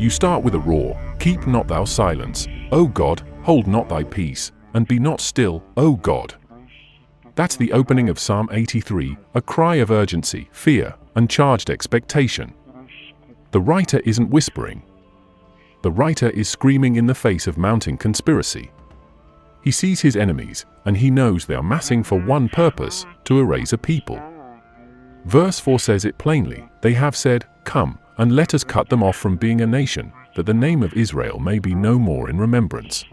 You start with a roar, "Keep not thou silence, O God, hold not thy peace, and be not still, O God." That's the opening of Psalm 83, a cry of urgency, fear, and charged expectation. The writer isn't whispering. The writer is screaming in the face of mounting conspiracy. He sees his enemies, and he knows they are massing for one purpose, to erase a people. Verse 4 says it plainly. They have said, "Come, and let us cut them off from being a nation, that the name of Israel may be no more in remembrance."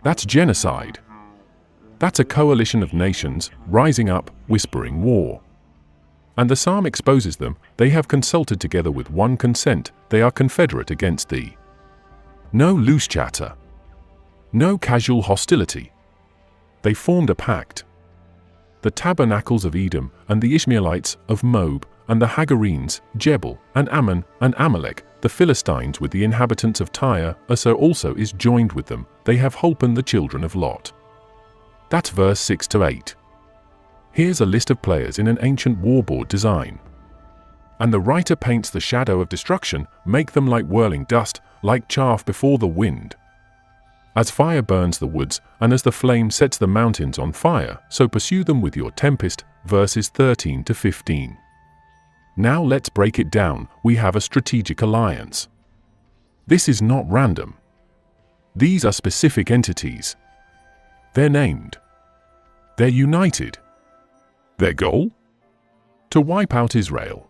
That's genocide. That's a coalition of nations rising up, whispering war. And the psalm exposes them. They have consulted together with one consent. They are confederate against thee. No loose chatter. No casual hostility. They formed a pact. The tabernacles of Edom and the Ishmaelites of Moab and the Hagarenes, Jebel and Ammon and Amalek, the Philistines with the inhabitants of Tyre, Asher also is joined with them. They have holpen the children of Lot. That's verse 6 to 8. Here's a list of players in an ancient warboard design. And the writer paints the shadow of destruction, make them like whirling dust, like chaff before the wind. As fire burns the woods, and as the flame sets the mountains on fire, so pursue them with your tempest, verses 13 to 15. Now let's break it down. We have a strategic alliance. This is not random. These are specific entities. They're named. They're united. Their goal? To wipe out Israel.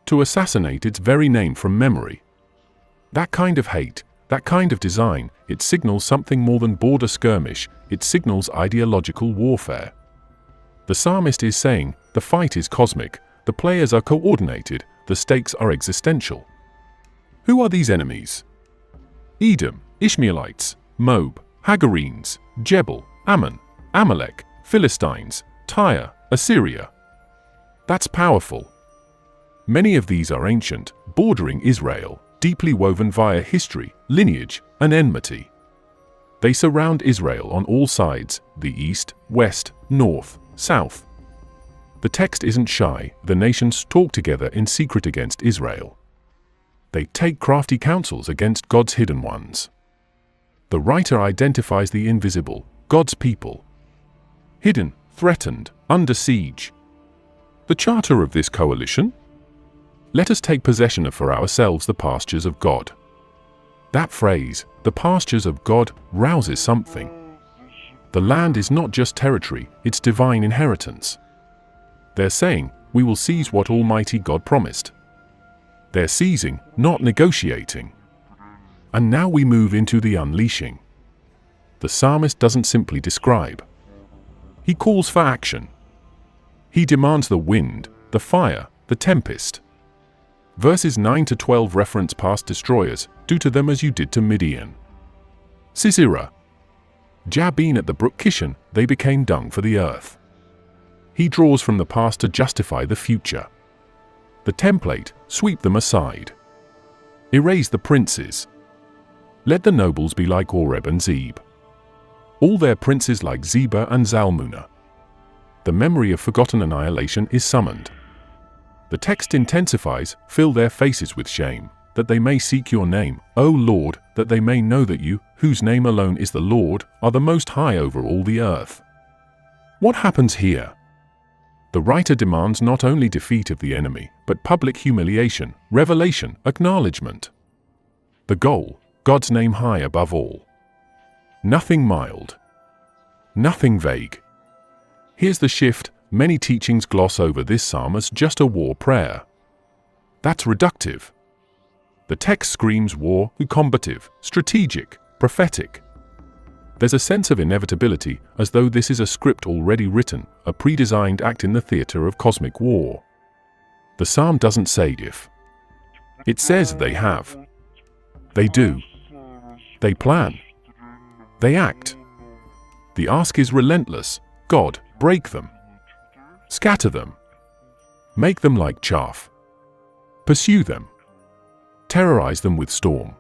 To assassinate its very name from memory. That kind of hate, that kind of design, it signals something more than border skirmish. It signals ideological warfare. The psalmist is saying, the fight is cosmic, the players are coordinated, the stakes are existential. Who are these enemies? Edom, Ishmaelites, Moab, Hagarenes, Jebel, Ammon, Amalek, Philistines, Tyre, Assyria. That's powerful. Many of these are ancient, bordering Israel, deeply woven via history, lineage, and enmity. They surround Israel on all sides, the east, west, north, south. The text isn't shy. The nations talk together in secret against Israel. They take crafty counsels against God's hidden ones. The writer identifies the invisible, God's people. Hidden, threatened, under siege. The charter of this coalition? Let us take possession of for ourselves the pastures of God. That phrase, the pastures of God, rouses something. The land is not just territory, it's divine inheritance. They're saying, we will seize what Almighty God promised. They're seizing, not negotiating. And now we move into the unleashing. The psalmist doesn't simply describe. He calls for action. He demands the wind, the fire, the tempest. Verses 9 to 12 reference past destroyers, do to them as you did to Midian. Sisera, Jabin at the brook Kishon, they became dung for the earth. He draws from the past to justify the future. The template, sweep them aside. Erase the princes. Let the nobles be like Oreb and Zeb. All their princes like Zebah and Zalmunna. The memory of forgotten annihilation is summoned. The text intensifies, fill their faces with shame, that they may seek your name, O Lord, that they may know that you, whose name alone is the Lord, are the Most High over all the earth. What happens here? The writer demands not only defeat of the enemy, but public humiliation, revelation, acknowledgement. The goal, God's name high above all. Nothing mild. Nothing vague. Here's the shift. Many teachings gloss over this psalm as just a war prayer. That's reductive. The text screams war, combative, strategic, prophetic. There's a sense of inevitability, as though this is a script already written, a pre-designed act in the theater of cosmic war. The psalm doesn't say if. It says they have. They do. They plan. They act. The ask is relentless. God, break them. Scatter them. Make them like chaff. Pursue them. Terrorize them with storm.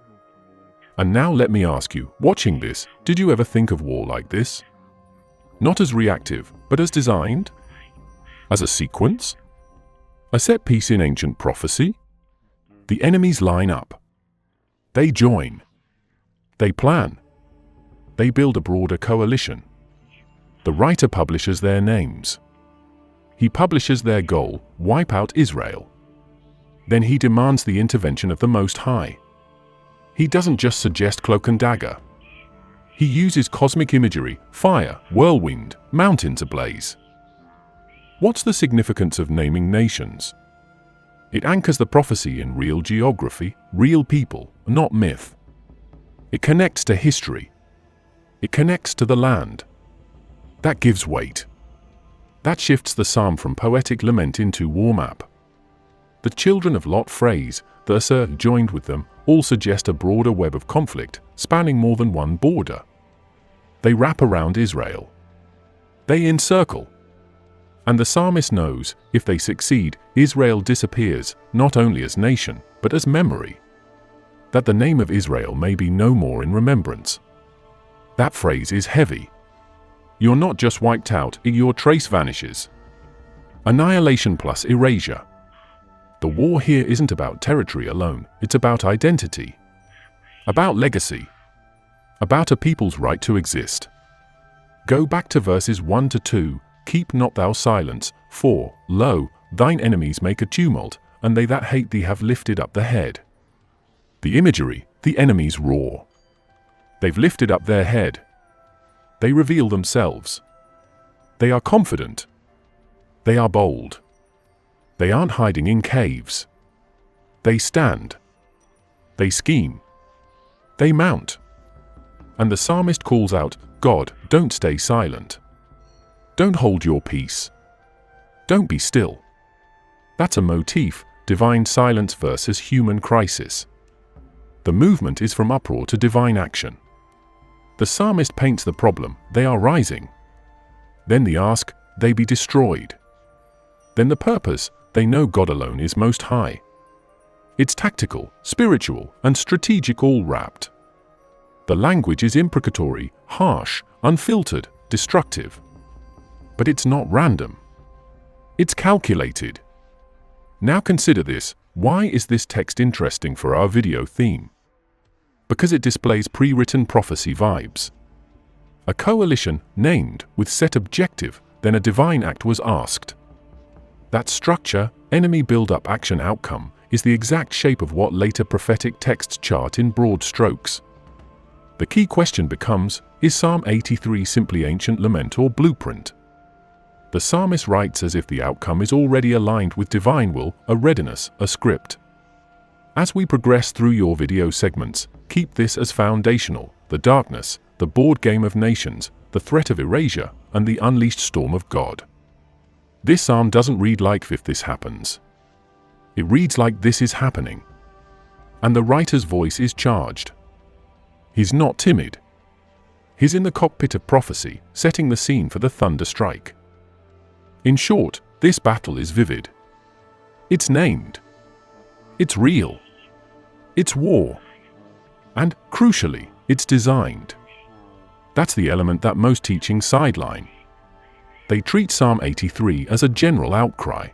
And now let me ask you, watching this, did you ever think of war like this? Not as reactive, but as designed? As a sequence? A set piece in ancient prophecy? The enemies line up. They join. They plan. They build a broader coalition. The writer publishes their names. He publishes their goal: wipe out Israel. Then he demands the intervention of the Most High. He doesn't just suggest cloak and dagger. He uses cosmic imagery, fire, whirlwind, mountains ablaze. What's the significance of naming nations? It anchors the prophecy in real geography, real people, not myth. It connects to history. It connects to the land. That gives weight. That shifts the psalm from poetic lament into war map. The children of Lot phrase, the Asher joined with them, all suggest a broader web of conflict, spanning more than one border. They wrap around Israel. They encircle. And the psalmist knows, if they succeed, Israel disappears, not only as nation, but as memory. That the name of Israel may be no more in remembrance. That phrase is heavy. You're not just wiped out, your trace vanishes. Annihilation plus erasure. The war here isn't about territory alone, it's about identity. About legacy. About a people's right to exist. Go back to verses 1 to 2, keep not thou silence, for, lo, thine enemies make a tumult, and they that hate thee have lifted up the head. The imagery, the enemies roar. They've lifted up their head. They reveal themselves. They are confident. They are bold. They aren't hiding in caves. They stand. They scheme. They mount. And the psalmist calls out, God, don't stay silent. Don't hold your peace. Don't be still. That's a motif, divine silence versus human crisis. The movement is from uproar to divine action. The psalmist paints the problem, they are rising. Then the ask, they be destroyed. Then the purpose, they know God alone is most high. It's tactical, spiritual, and strategic all wrapped. The language is imprecatory, harsh, unfiltered, destructive. But it's not random. It's calculated. Now consider this, why is this text interesting for our video theme? Because it displays pre-written prophecy vibes. A coalition named with set objective, then a divine act was asked. That structure, enemy build-up action outcome, is the exact shape of what later prophetic texts chart in broad strokes. The key question becomes, is Psalm 83 simply ancient lament or blueprint? The psalmist writes as if the outcome is already aligned with divine will, a readiness, a script. As we progress through your video segments, keep this as foundational: the darkness, the board game of nations, the threat of erasure, and the unleashed storm of God. This psalm doesn't read like if this happens. It reads like this is happening. And the writer's voice is charged. He's not timid. He's in the cockpit of prophecy, setting the scene for the thunder strike. In short, this battle is vivid. It's named. It's real. It's war. And, crucially, it's designed. That's the element that most teachings sideline. They treat Psalm 83 as a general outcry.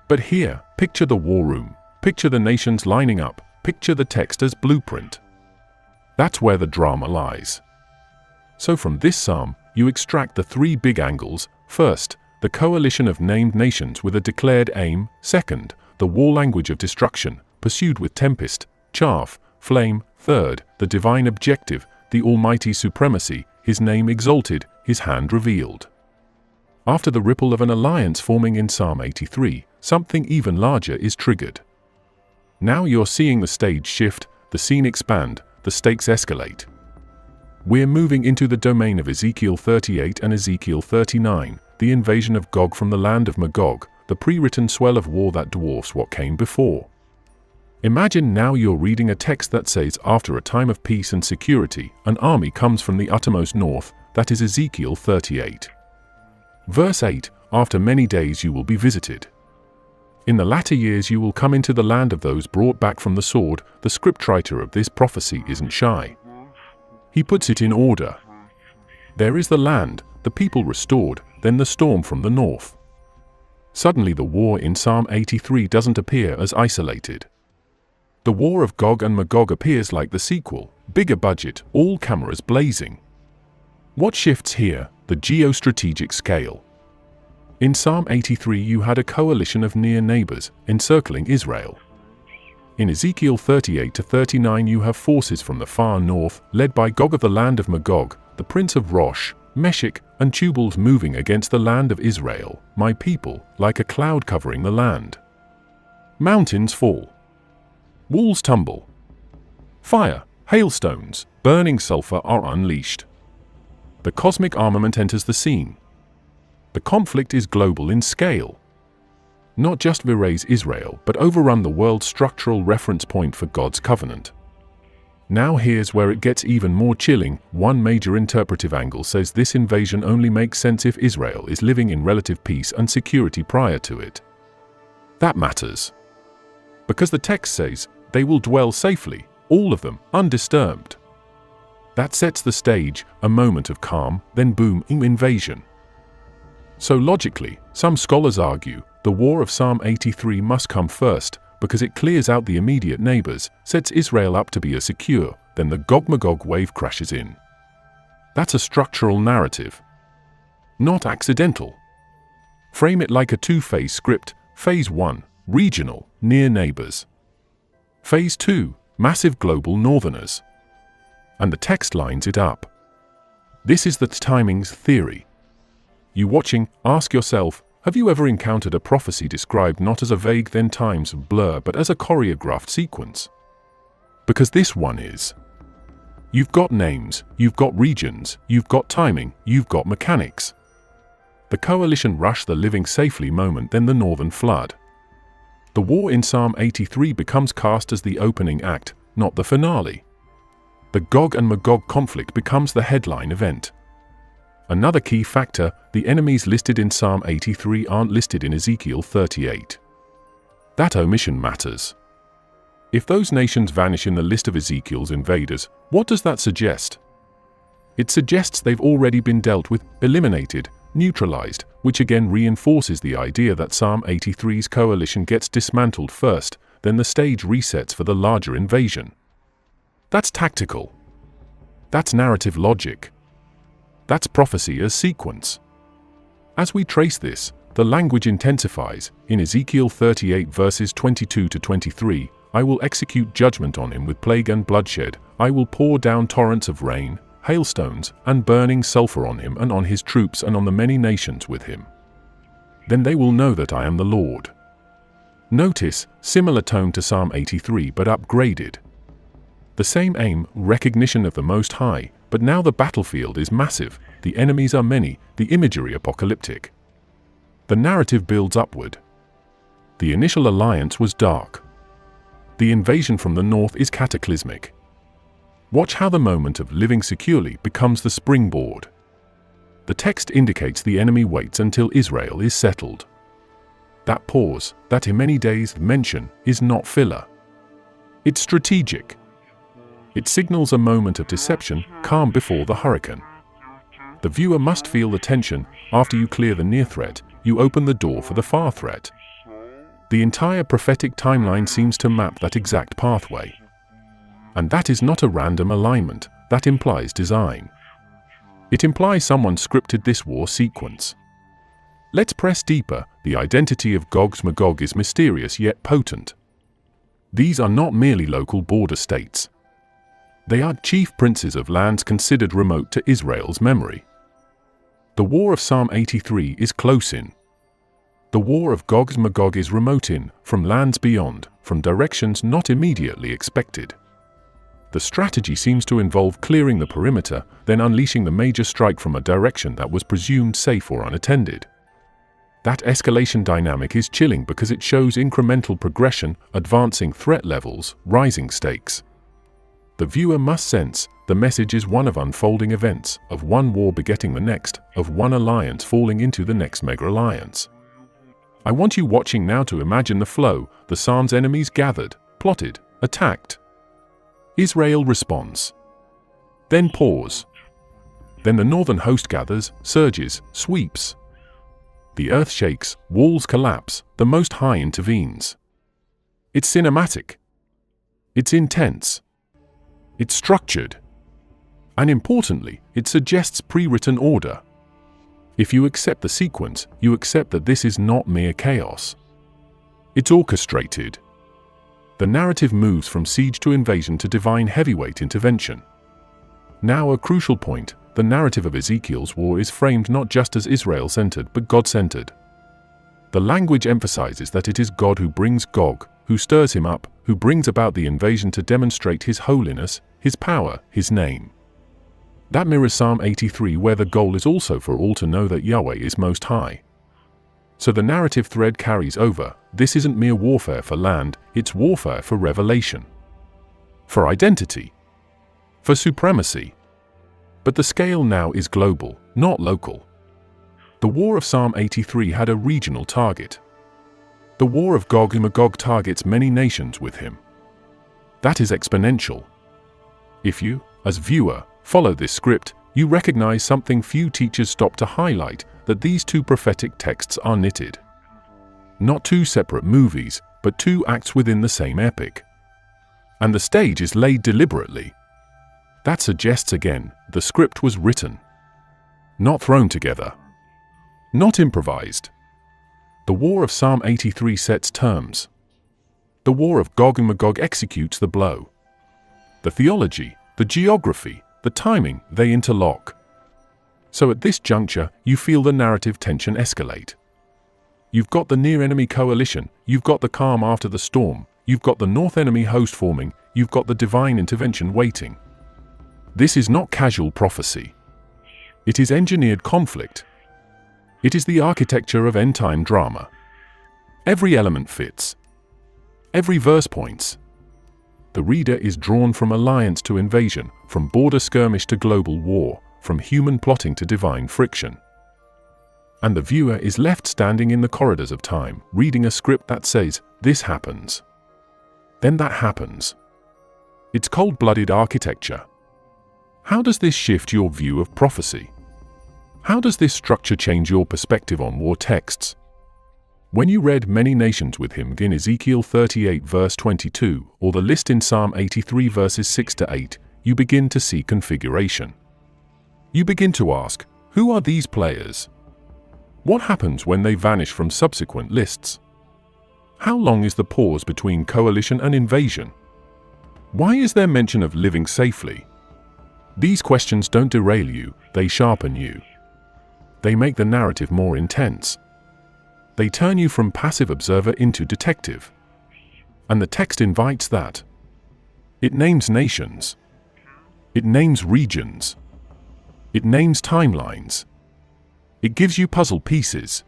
But here, picture the war room, picture the nations lining up, picture the text as blueprint. That's where the drama lies. So from this psalm, you extract the three big angles. First, the coalition of named nations with a declared aim. Second, the war language of destruction, pursued with tempest, chaff, flame. Third, the divine objective, the almighty supremacy, his name exalted, his hand revealed. After the ripple of an alliance forming in Psalm 83, something even larger is triggered. Now you're seeing the stage shift, the scene expand, the stakes escalate. We're moving into the domain of Ezekiel 38 and Ezekiel 39, the invasion of Gog from the land of Magog, the pre-written swell of war that dwarfs what came before. Imagine now you're reading a text that says, after a time of peace and security, an army comes from the uttermost north. That is Ezekiel 38. Verse 8, after many days you will be visited. In the latter years you will come into the land of those brought back from the sword. The scriptwriter of this prophecy isn't shy. He puts it in order. There is the land, the people restored, then the storm from the north. Suddenly the war in Psalm 83 doesn't appear as isolated. The War of Gog and Magog appears like the sequel, bigger budget, all cameras blazing. What shifts here? The geostrategic scale. In Psalm 83 you had a coalition of near neighbors encircling Israel. In Ezekiel 38 to 39 you have forces from the far north, led by Gog of the land of Magog, the prince of Rosh, Meshech, and Tubals moving against the land of Israel, my people, like a cloud covering the land. Mountains fall. Walls tumble. Fire, hailstones, burning sulfur are unleashed. The cosmic armament enters the scene. The conflict is global in scale. Not just erase Israel, but overrun the world's structural reference point for God's covenant. Now here's where it gets even more chilling. One major interpretive angle says this invasion only makes sense if Israel is living in relative peace and security prior to it. That matters. Because the text says, they will dwell safely, all of them, undisturbed. That sets the stage, a moment of calm, then boom, invasion. So logically, some scholars argue, the war of Psalm 83 must come first, because it clears out the immediate neighbors, sets Israel up to be secure, then the Gog-Magog wave crashes in. That's a structural narrative. Not accidental. Frame it like a two-phase script. Phase 1, regional, near neighbors. Phase 2, massive global northerners. And the text lines it up. This is the timings theory. You watching, ask yourself, have you ever encountered a prophecy described not as a vague then times blur but as a choreographed sequence? Because this one is. You've got names, you've got regions, you've got timing, you've got mechanics. The coalition rush the living safely moment, then the northern flood. The war in Psalm 83 becomes cast as the opening act, not the finale. The Gog and Magog conflict becomes the headline event. Another key factor, the enemies listed in Psalm 83 aren't listed in Ezekiel 38. That omission matters. If those nations vanish in the list of Ezekiel's invaders, what does that suggest? It suggests they've already been dealt with, eliminated, neutralized, which again reinforces the idea that Psalm 83's coalition gets dismantled first, then the stage resets for the larger invasion. That's tactical. That's narrative logic. That's prophecy as sequence. As we trace this, the language intensifies. In Ezekiel 38 verses 22 to 23, I will execute judgment on him with plague and bloodshed. I will pour down torrents of rain, hailstones, and burning sulfur on him and on his troops and on the many nations with him. Then they will know that I am the Lord. Notice, similar tone to Psalm 83 but upgraded. The same aim, recognition of the Most High, but now the battlefield is massive, the enemies are many, the imagery apocalyptic. The narrative builds upward. The initial alliance was dark. The invasion from the north is cataclysmic. Watch how the moment of living securely becomes the springboard. The text indicates the enemy waits until Israel is settled. That pause, that in many days mention, is not filler. It's strategic. It signals a moment of deception, calm before the hurricane. The viewer must feel the tension. After you clear the near threat, you open the door for the far threat. The entire prophetic timeline seems to map that exact pathway. And that is not a random alignment, that implies design. It implies someone scripted this war sequence. Let's press deeper. The identity of Gog's Magog is mysterious yet potent. These are not merely local border states. They are chief princes of lands considered remote to Israel's memory. The war of Psalm 83 is close in. The war of Gog's Magog is remote in, from lands beyond, from directions not immediately expected. The strategy seems to involve clearing the perimeter, then unleashing the major strike from a direction that was presumed safe or unattended. That escalation dynamic is chilling because it shows incremental progression, advancing threat levels, rising stakes. The viewer must sense, the message is one of unfolding events, of one war begetting the next, of one alliance falling into the next mega-alliance. I want you watching now to imagine the flow. The Psalm's enemies gathered, plotted, attacked. Israel responds. Then pause. Then the northern host gathers, surges, sweeps. The earth shakes, walls collapse, the Most High intervenes. It's cinematic. It's intense. It's structured. And importantly, it suggests pre-written order. If you accept the sequence, you accept that this is not mere chaos. It's orchestrated. The narrative moves from siege to invasion to divine heavyweight intervention. Now a crucial point, the narrative of Ezekiel's war is framed not just as Israel-centered but God-centered. The language emphasizes that it is God who brings Gog, who stirs him up, who brings about the invasion to demonstrate his holiness, his power, his name. That mirrors Psalm 83, where the goal is also for all to know that Yahweh is Most High. So the narrative thread carries over. This isn't mere warfare for land, it's warfare for revelation. For identity. For supremacy. But the scale now is global, not local. The war of Psalm 83 had a regional target. The war of Gog and Magog targets many nations with him. That is exponential. If you, as viewer, follow this script, you recognize something few teachers stop to highlight, that these two prophetic texts are knitted. Not two separate movies, but two acts within the same epic. And the stage is laid deliberately. That suggests again, the script was written. Not thrown together. Not improvised. The war of Psalm 83 sets terms. The war of Gog and Magog executes the blow. The theology, the geography, the timing, they interlock. So at this juncture, you feel the narrative tension escalate. You've got the near-enemy coalition, you've got the calm after the storm, you've got the north enemy host forming, you've got the divine intervention waiting. This is not casual prophecy. It is engineered conflict. It is the architecture of end-time drama. Every element fits. Every verse points. The reader is drawn from alliance to invasion, from border skirmish to global war, from human plotting to divine friction. And the viewer is left standing in the corridors of time, reading a script that says, this happens. Then that happens. It's cold-blooded architecture. How does this shift your view of prophecy? How does this structure change your perspective on war texts? When you read many nations with him in Ezekiel 38 verse 22 or the list in Psalm 83 verses 6 to 8, you begin to see configuration. You begin to ask, who are these players? What happens when they vanish from subsequent lists? How long is the pause between coalition and invasion? Why is there mention of living safely? These questions don't derail you, they sharpen you. They make the narrative more intense. They turn you from passive observer into detective. And the text invites that. It names nations. It names regions. It names timelines. It gives you puzzle pieces.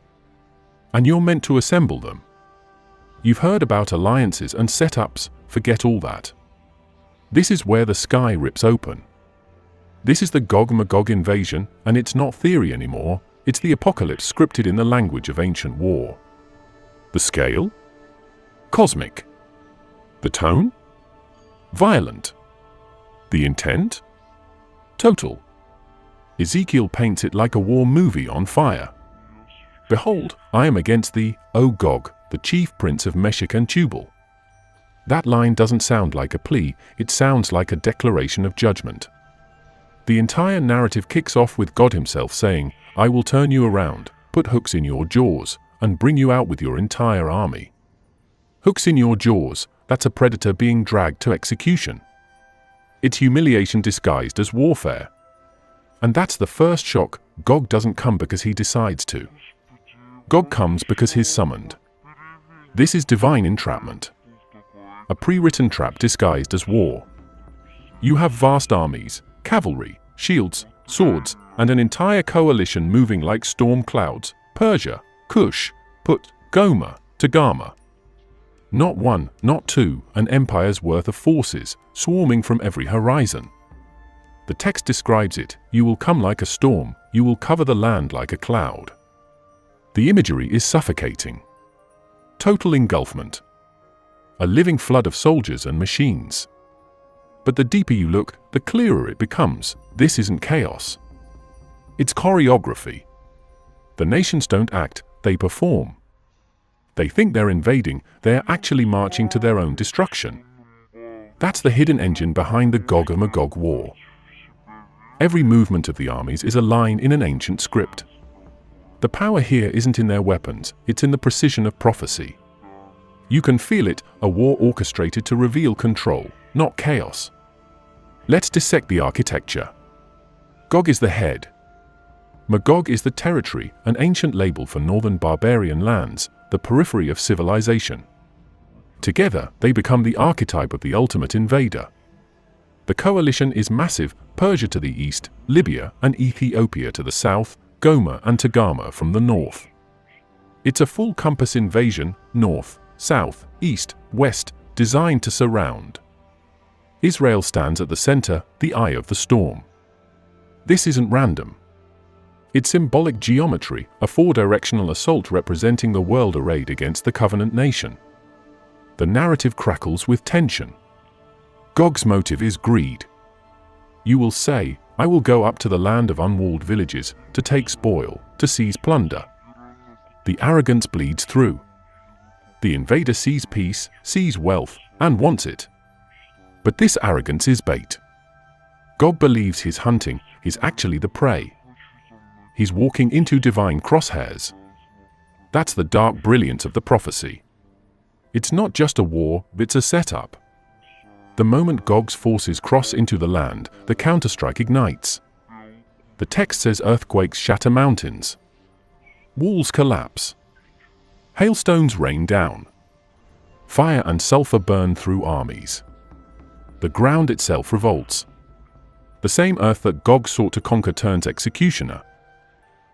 And you're meant to assemble them. You've heard about alliances and setups, forget all that. This is where the sky rips open. This is the Gog-Magog invasion, and it's not theory anymore. It's the apocalypse scripted in the language of ancient war. The scale? Cosmic. The tone? Violent. The intent? Total. Ezekiel paints it like a war movie on fire. Behold, I am against thee, O Gog, the chief prince of Meshech and Tubal. That line doesn't sound like a plea, it sounds like a declaration of judgment. The entire narrative kicks off with God himself saying, I will turn you around, put hooks in your jaws, and bring you out with your entire army. Hooks in your jaws, that's a predator being dragged to execution. It's humiliation disguised as warfare. And that's the first shock. Gog doesn't come because he decides to. Gog comes because he's summoned. This is divine entrapment. A pre-written trap disguised as war. You have vast armies, cavalry, shields, swords, and an entire coalition moving like storm clouds, Persia, Cush, Put, Gomer, Togarmah. Not one, not two, an empire's worth of forces, swarming from every horizon. The text describes it, you will come like a storm, you will cover the land like a cloud. The imagery is suffocating. Total engulfment. A living flood of soldiers and machines. But the deeper you look, the clearer it becomes, this isn't chaos. It's choreography. The nations don't act, they perform. They think they're invading, they're actually marching to their own destruction. That's the hidden engine behind the Gog and Magog war. Every movement of the armies is a line in an ancient script. The power here isn't in their weapons, it's in the precision of prophecy. You can feel it, a war orchestrated to reveal control, not chaos. Let's dissect the architecture. Gog is the head. Magog is the territory, an ancient label for northern barbarian lands, the periphery of civilization. Together, they become the archetype of the ultimate invader. The coalition is massive: Persia to the east, Libya and Ethiopia to the south, Gomer and Togarmah from the north. It's a full compass invasion, north, south, east, west, designed to surround. Israel stands at the center, the eye of the storm. This isn't random. It's symbolic geometry, a four-directional assault representing the world arrayed against the covenant nation. The narrative crackles with tension. Gog's motive is greed. You will say, I will go up to the land of unwalled villages, to take spoil, to seize plunder. The arrogance bleeds through. The invader sees peace, sees wealth, and wants it. But this arrogance is bait. Gog believes his hunting is actually the prey. He's walking into divine crosshairs. That's the dark brilliance of the prophecy. It's not just a war, it's a setup. The moment Gog's forces cross into the land, the counterstrike ignites. The text says earthquakes shatter mountains. Walls collapse. Hailstones rain down. Fire and sulfur burn through armies. The ground itself revolts. The same earth that Gog sought to conquer turns executioner.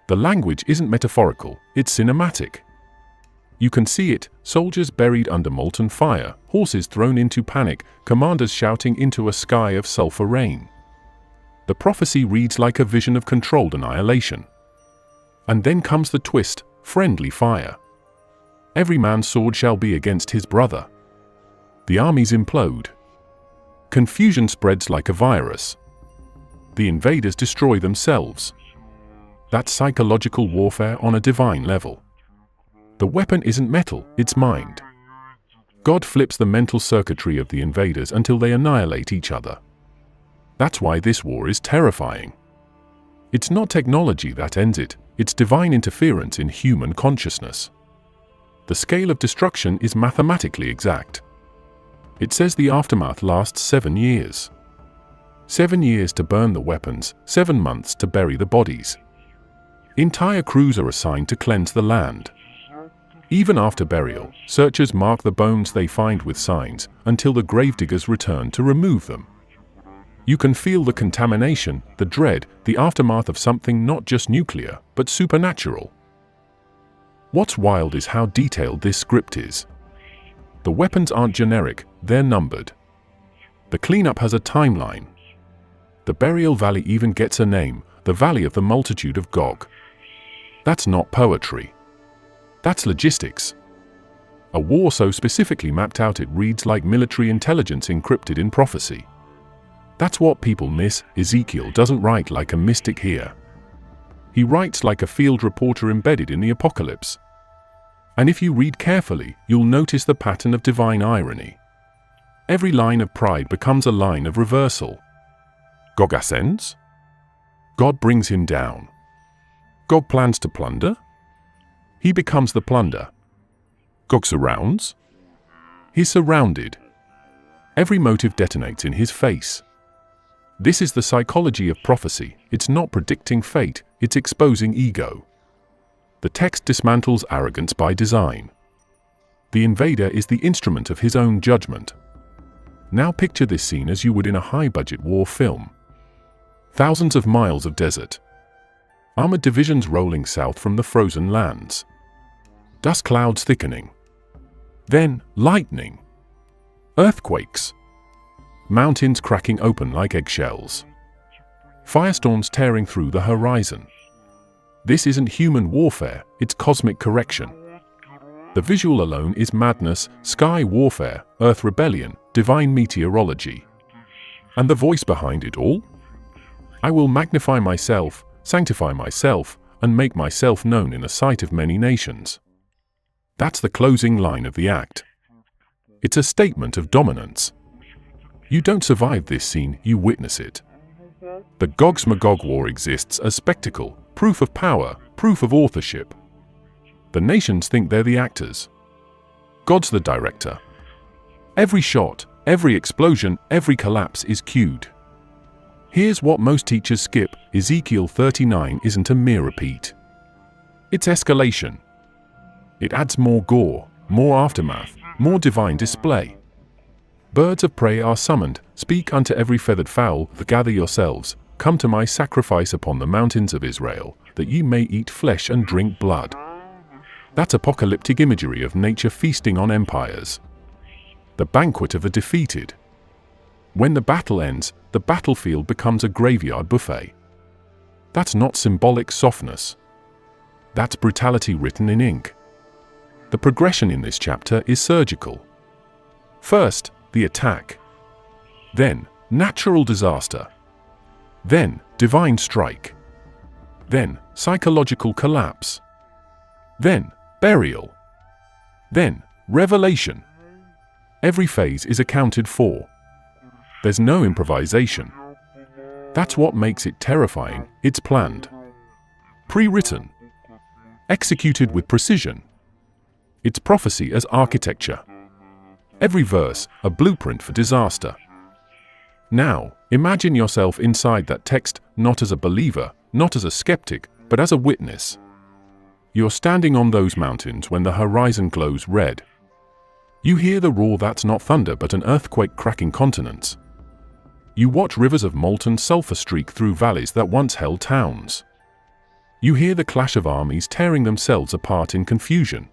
The language isn't metaphorical, it's cinematic. You can see it: soldiers buried under molten fire, horses thrown into panic, commanders shouting into a sky of sulfur rain. The prophecy reads like a vision of controlled annihilation. And then comes the twist: friendly fire. Every man's sword shall be against his brother. The armies implode. Confusion spreads like a virus. The invaders destroy themselves. That's psychological warfare on a divine level. The weapon isn't metal, it's mind. God flips the mental circuitry of the invaders until they annihilate each other. That's why this war is terrifying. It's not technology that ends it, it's divine interference in human consciousness. The scale of destruction is mathematically exact. It says the aftermath lasts 7 years. 7 years to burn the weapons, 7 months to bury the bodies. Entire crews are assigned to cleanse the land. Even after burial, searchers mark the bones they find with signs until the gravediggers return to remove them. You can feel the contamination, the dread, the aftermath of something not just nuclear, but supernatural. What's wild is how detailed this script is. The weapons aren't generic, they're numbered. The cleanup has a timeline. The burial valley even gets a name: the Valley of the Multitude of Gog. That's not poetry. That's logistics. A war so specifically mapped out it reads like military intelligence encrypted in prophecy. That's what people miss. Ezekiel doesn't write like a mystic here. He writes like a field reporter embedded in the apocalypse. And if you read carefully, you'll notice the pattern of divine irony. Every line of pride becomes a line of reversal. Gog ascends. God brings him down. Gog plans to plunder. He becomes the plunder. Gog surrounds. He's surrounded. Every motive detonates in his face. This is the psychology of prophecy. It's not predicting fate, it's exposing ego. The text dismantles arrogance by design. The invader is the instrument of his own judgment. Now picture this scene as you would in a high-budget war film. Thousands of miles of desert. Armored divisions rolling south from the frozen lands. Dust clouds thickening. Then, lightning. Earthquakes. Mountains cracking open like eggshells. Firestorms tearing through the horizon. This isn't human warfare, it's cosmic correction. The visual alone is madness: sky warfare, earth rebellion, divine meteorology. And the voice behind it all? I will magnify myself, sanctify myself, and make myself known in the sight of many nations. That's the closing line of the act. It's a statement of dominance. You don't survive this scene, you witness it. The Gog's-Magog war exists as spectacle, proof of power, proof of authorship. The nations think they're the actors. God's the director. Every shot, every explosion, every collapse is cued. Here's what most teachers skip: Ezekiel 39 isn't a mere repeat. It's escalation. It adds more gore, more aftermath, more divine display. Birds of prey are summoned. Speak unto every feathered fowl, gather yourselves, come to my sacrifice upon the mountains of Israel, that ye may eat flesh and drink blood. That's apocalyptic imagery of nature feasting on empires. The banquet of the defeated. When the battle ends, the battlefield becomes a graveyard buffet. That's not symbolic softness. That's brutality written in ink. The progression in this chapter is surgical. First, the attack. Then, natural disaster. Then, divine strike. Then, psychological collapse. Then, burial. Then, revelation. Every phase is accounted for. There's no improvisation. That's what makes it terrifying. It's planned. Pre-written. Executed with precision. It's prophecy as architecture. Every verse, a blueprint for disaster. Now, imagine yourself inside that text, not as a believer, not as a skeptic, but as a witness. You're standing on those mountains when the horizon glows red. You hear the roar that's not thunder but an earthquake cracking continents. You watch rivers of molten sulfur streak through valleys that once held towns. You hear the clash of armies tearing themselves apart in confusion.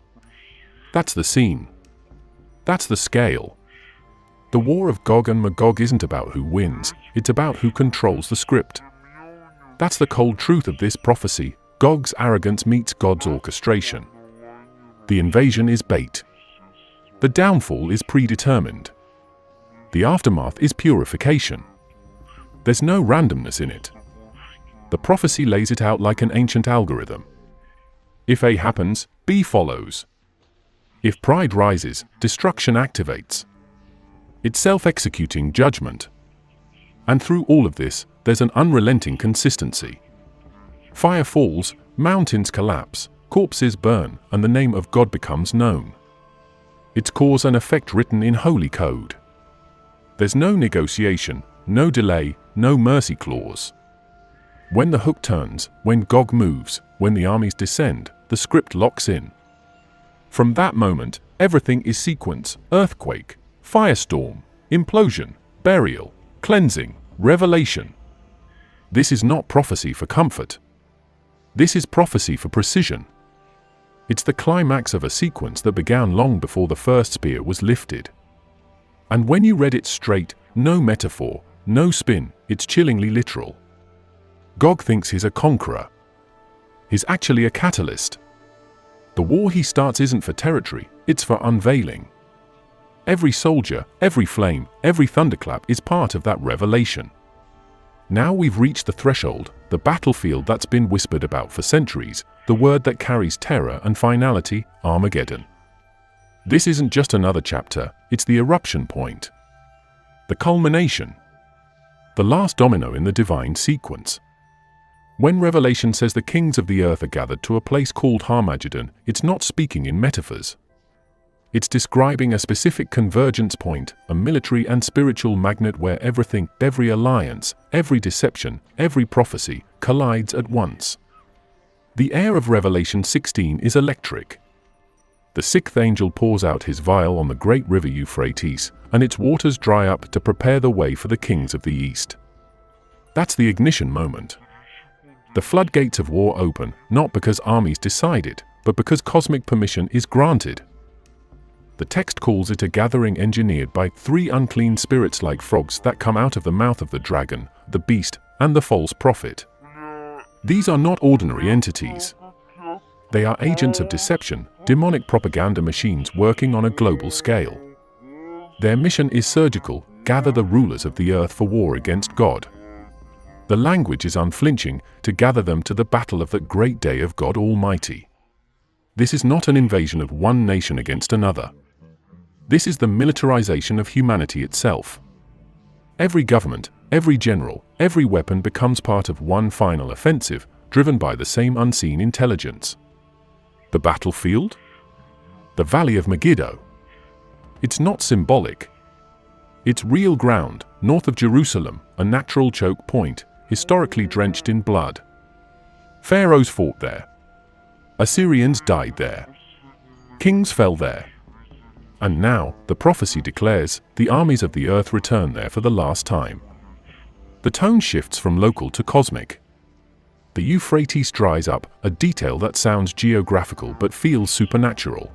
That's the scene. That's the scale. The war of Gog and Magog isn't about who wins, it's about who controls the script. That's the cold truth of this prophecy. Gog's arrogance meets God's orchestration. The invasion is bait. The downfall is predetermined. The aftermath is purification. There's no randomness in it. The prophecy lays it out like an ancient algorithm. If A happens, B follows. If pride rises, destruction activates. It's self-executing judgment. And through all of this, there's an unrelenting consistency. Fire falls, mountains collapse, corpses burn, and the name of God becomes known. It's cause and effect written in holy code. There's no negotiation, no delay, no mercy clause. When the hook turns, when Gog moves, when the armies descend, the script locks in. From that moment, everything is sequence: earthquake, firestorm, implosion, burial, cleansing, revelation. This is not prophecy for comfort. This is prophecy for precision. It's the climax of a sequence that began long before the first spear was lifted. And when you read it straight, no metaphor, no spin, it's chillingly literal. Gog thinks he's a conqueror. He's actually a catalyst. The war he starts isn't for territory, it's for unveiling. Every soldier, every flame, every thunderclap is part of that revelation. Now we've reached the threshold, the battlefield that's been whispered about for centuries, the word that carries terror and finality, Armageddon. This isn't just another chapter, it's the eruption point. The culmination. The last domino in the divine sequence. When Revelation says the kings of the earth are gathered to a place called Armageddon, it's not speaking in metaphors. It's describing a specific convergence point, a military and spiritual magnet where everything, every alliance, every deception, every prophecy, collides at once. The air of Revelation 16 is electric. The sixth angel pours out his vial on the great river Euphrates, and its waters dry up to prepare the way for the kings of the east. That's the ignition moment. The floodgates of war open, not because armies decide it, but because cosmic permission is granted. The text calls it a gathering engineered by three unclean spirits like frogs that come out of the mouth of the dragon, the beast, and the false prophet. These are not ordinary entities. They are agents of deception, demonic propaganda machines working on a global scale. Their mission is surgical: gather the rulers of the earth for war against God. The language is unflinching: to gather them to the battle of that great day of God Almighty. This is not an invasion of one nation against another. This is the militarization of humanity itself. Every government, every general, every weapon becomes part of one final offensive, driven by the same unseen intelligence. The battlefield? The Valley of Megiddo. It's not symbolic. It's real ground, north of Jerusalem, a natural choke point, historically drenched in blood. Pharaohs fought there. Assyrians died there. Kings fell there. And now, the prophecy declares, the armies of the earth return there for the last time. The tone shifts from local to cosmic. The Euphrates dries up, a detail that sounds geographical but feels supernatural.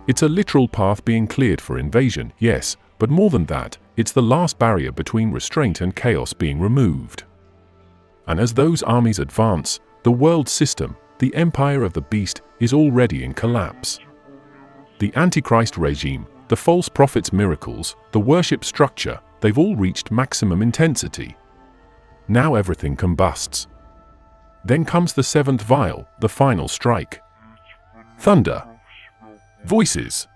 It's a literal path being cleared for invasion, yes, but more than that, it's the last barrier between restraint and chaos being removed. And as those armies advance, the world system, the empire of the beast, is already in collapse. The Antichrist regime, the false prophets' miracles, the worship structure, they've all reached maximum intensity. Now everything combusts. Then comes the seventh vial, the final strike. Thunder. Voices.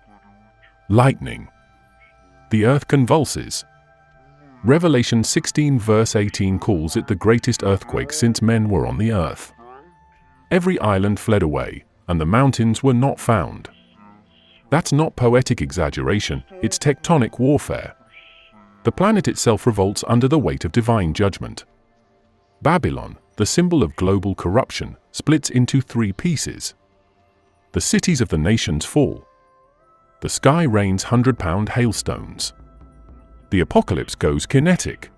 Lightning. The earth convulses. Revelation 16 verse 18 calls it the greatest earthquake since men were on the earth. Every island fled away, and the mountains were not found. That's not poetic exaggeration, it's tectonic warfare. The planet itself revolts under the weight of divine judgment. Babylon, the symbol of global corruption, splits into three pieces. The cities of the nations fall. The sky rains 100-pound hailstones. The apocalypse goes kinetic.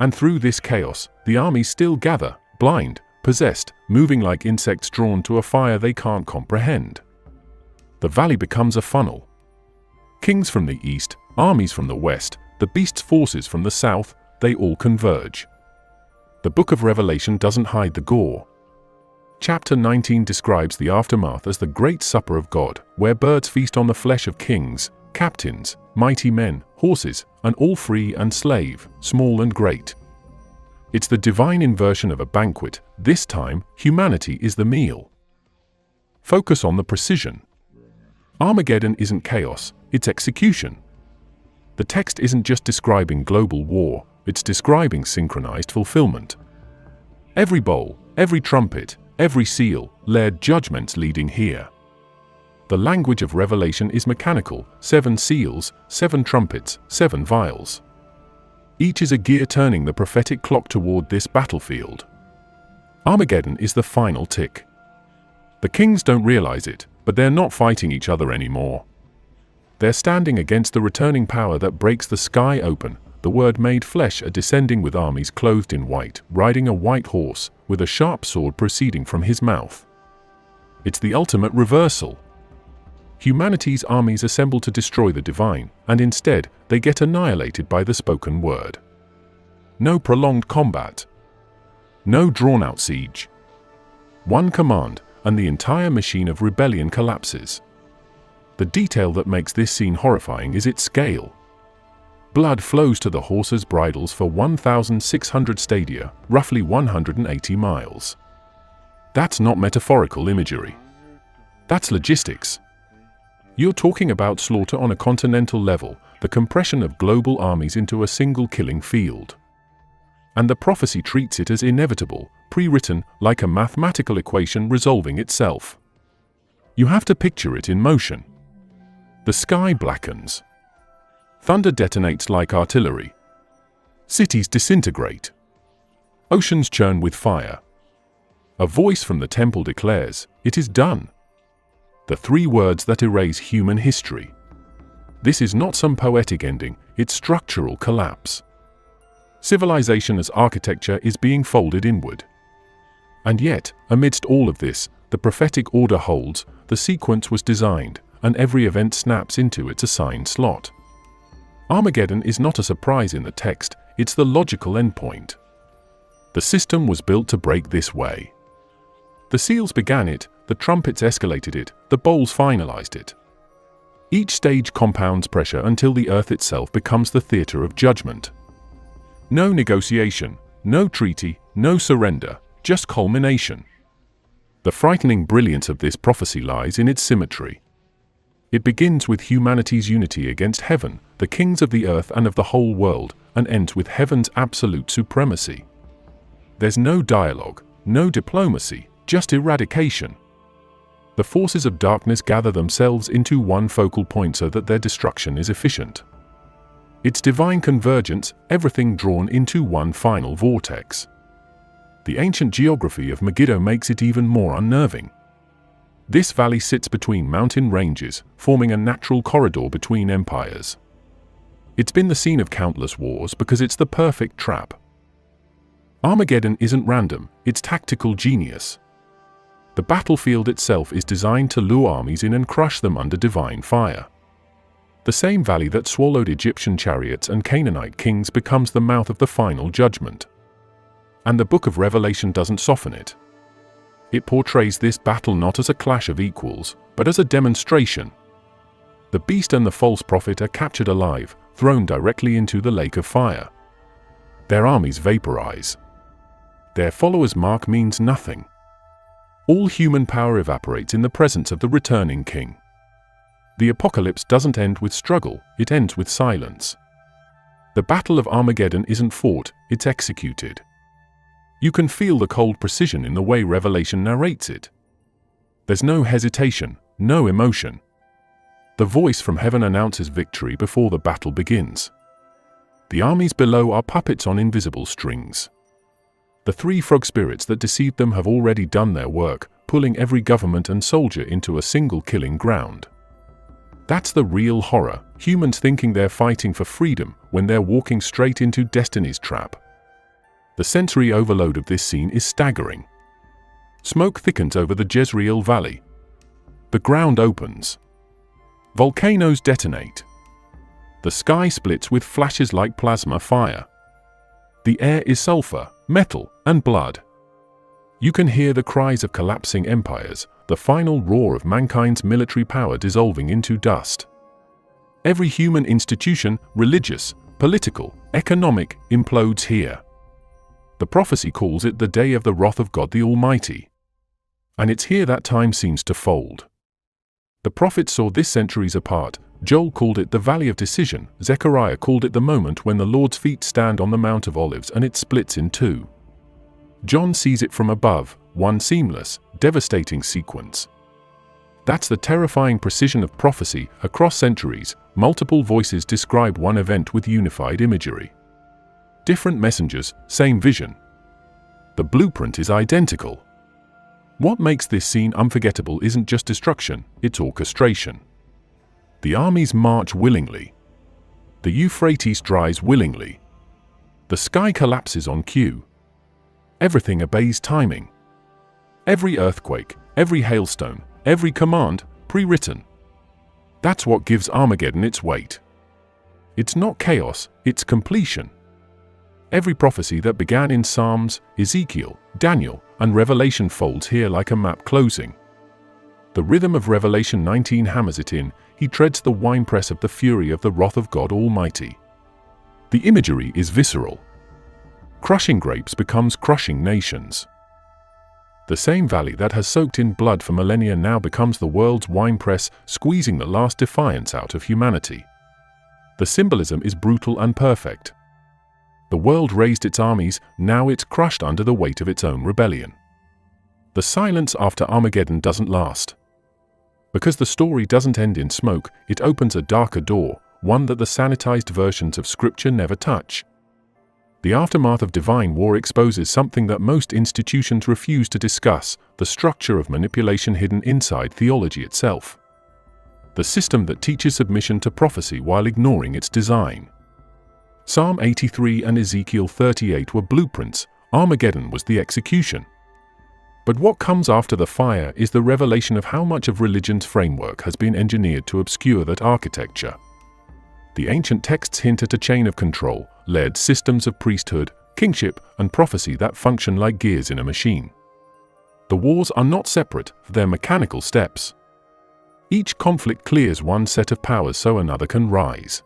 And through this chaos, the armies still gather, blind, possessed, moving like insects drawn to a fire they can't comprehend. The valley becomes a funnel. Kings from the east, armies from the west, the beast's forces from the south, they all converge. The book of Revelation doesn't hide the gore. Chapter 19 describes the aftermath as the great supper of God, where birds feast on the flesh of kings, captains, mighty men, horses, and all free and slave, small and great. It's the divine inversion of a banquet. This time, humanity is the meal. Focus on the precision. Armageddon isn't chaos, it's execution. The text isn't just describing global war, it's describing synchronized fulfillment. Every bowl, every trumpet, every seal, layered judgments leading here. The language of Revelation is mechanical, 7 seals, 7 trumpets, 7 vials. Each is a gear turning the prophetic clock toward this battlefield. Armageddon is the final tick. The kings don't realize it, but they're not fighting each other anymore. They're standing against the returning power that breaks the sky open. The Word made flesh are descending with armies clothed in white, riding a white horse, with a sharp sword proceeding from his mouth. It's the ultimate reversal. Humanity's armies assemble to destroy the divine, and instead, they get annihilated by the spoken word. No prolonged combat. No drawn-out siege. One command, and the entire machine of rebellion collapses. The detail that makes this scene horrifying is its scale. Blood flows to the horses' bridles for 1,600 stadia, roughly 180 miles. That's not metaphorical imagery. That's logistics. You're talking about slaughter on a continental level, the compression of global armies into a single killing field. And the prophecy treats it as inevitable, pre-written, like a mathematical equation resolving itself. You have to picture it in motion. The sky blackens. Thunder detonates like artillery. Cities disintegrate. Oceans churn with fire. A voice from the temple declares, "It is done." The 3 words that erase human history. This is not some poetic ending, it's structural collapse. Civilization as architecture is being folded inward. And yet, amidst all of this, the prophetic order holds, the sequence was designed, and every event snaps into its assigned slot. Armageddon is not a surprise in the text, it's the logical endpoint. The system was built to break this way. The seals began it, the trumpets escalated it, the bowls finalized it. Each stage compounds pressure until the earth itself becomes the theater of judgment. No negotiation, no treaty, no surrender, just culmination. The frightening brilliance of this prophecy lies in its symmetry. It begins with humanity's unity against heaven, the kings of the earth and of the whole world, and ends with heaven's absolute supremacy. There's no dialogue, no diplomacy, just eradication. The forces of darkness gather themselves into one focal point so that their destruction is efficient. It's divine convergence, everything drawn into one final vortex. The ancient geography of Megiddo makes it even more unnerving. This valley sits between mountain ranges, forming a natural corridor between empires. It's been the scene of countless wars because it's the perfect trap. Armageddon isn't random, it's tactical genius. The battlefield itself is designed to lure armies in and crush them under divine fire. The same valley that swallowed Egyptian chariots and Canaanite kings becomes the mouth of the final judgment. And the book of Revelation doesn't soften it. It portrays this battle not as a clash of equals, but as a demonstration. The beast and the false prophet are captured alive, thrown directly into the lake of fire. Their armies vaporize. Their followers' mark means nothing. All human power evaporates in the presence of the returning king. The apocalypse doesn't end with struggle, it ends with silence. The Battle of Armageddon isn't fought, it's executed. You can feel the cold precision in the way Revelation narrates it. There's no hesitation, no emotion. The voice from heaven announces victory before the battle begins. The armies below are puppets on invisible strings. The three frog spirits that deceived them have already done their work, pulling every government and soldier into a single killing ground. That's the real horror, humans thinking they're fighting for freedom when they're walking straight into destiny's trap. The sensory overload of this scene is staggering. Smoke thickens over the Jezreel Valley. The ground opens. Volcanoes detonate. The sky splits with flashes like plasma fire. The air is sulfur, metal, and blood. You can hear the cries of collapsing empires, the final roar of mankind's military power dissolving into dust. Every human institution, religious, political, economic, implodes here. The prophecy calls it the day of the wrath of God the Almighty. And it's here that time seems to fold. The prophets saw this centuries apart. Joel called it the Valley of Decision. Zechariah called it the moment when the Lord's feet stand on the Mount of Olives and it splits in two. John sees it from above, one seamless, devastating sequence. That's the terrifying precision of prophecy. Across centuries, multiple voices describe one event with unified imagery. Different messengers, same vision. The blueprint is identical. What makes this scene unforgettable isn't just destruction, it's orchestration. The armies march willingly. The Euphrates dries willingly. The sky collapses on cue. Everything obeys timing. Every earthquake, every hailstone, every command, pre-written. That's what gives Armageddon its weight. It's not chaos, it's completion. Every prophecy that began in Psalms, Ezekiel, Daniel, and Revelation folds here like a map closing. The rhythm of Revelation 19 hammers it in. He treads the winepress of the fury of the wrath of God Almighty. The imagery is visceral. Crushing grapes becomes crushing nations. The same valley that has soaked in blood for millennia now becomes the world's winepress, squeezing the last defiance out of humanity. The symbolism is brutal and perfect. The world raised its armies, now it's crushed under the weight of its own rebellion. The silence after Armageddon doesn't last. Because the story doesn't end in smoke, it opens a darker door, one that the sanitized versions of Scripture never touch. The aftermath of divine war exposes something that most institutions refuse to discuss, the structure of manipulation hidden inside theology itself. The system that teaches submission to prophecy while ignoring its design. Psalm 83 and Ezekiel 38 were blueprints, Armageddon was the execution. But what comes after the fire is the revelation of how much of religion's framework has been engineered to obscure that architecture. The ancient texts hint at a chain of control, led systems of priesthood, kingship, and prophecy that function like gears in a machine. The wars are not separate, they're mechanical steps. Each conflict clears one set of powers so another can rise.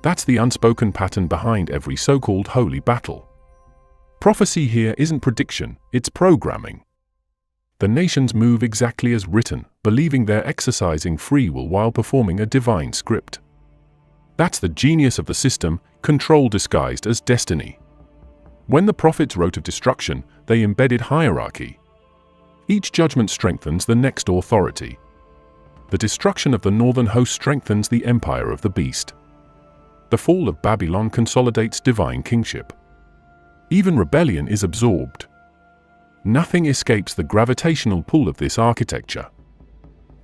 That's the unspoken pattern behind every so-called holy battle. Prophecy here isn't prediction, it's programming. The nations move exactly as written, believing they're exercising free will while performing a divine script. That's the genius of the system, control disguised as destiny. When the prophets wrote of destruction, they embedded hierarchy. Each judgment strengthens the next authority. The destruction of the northern host strengthens the empire of the beast. The fall of Babylon consolidates divine kingship. Even rebellion is absorbed. Nothing escapes the gravitational pull of this architecture.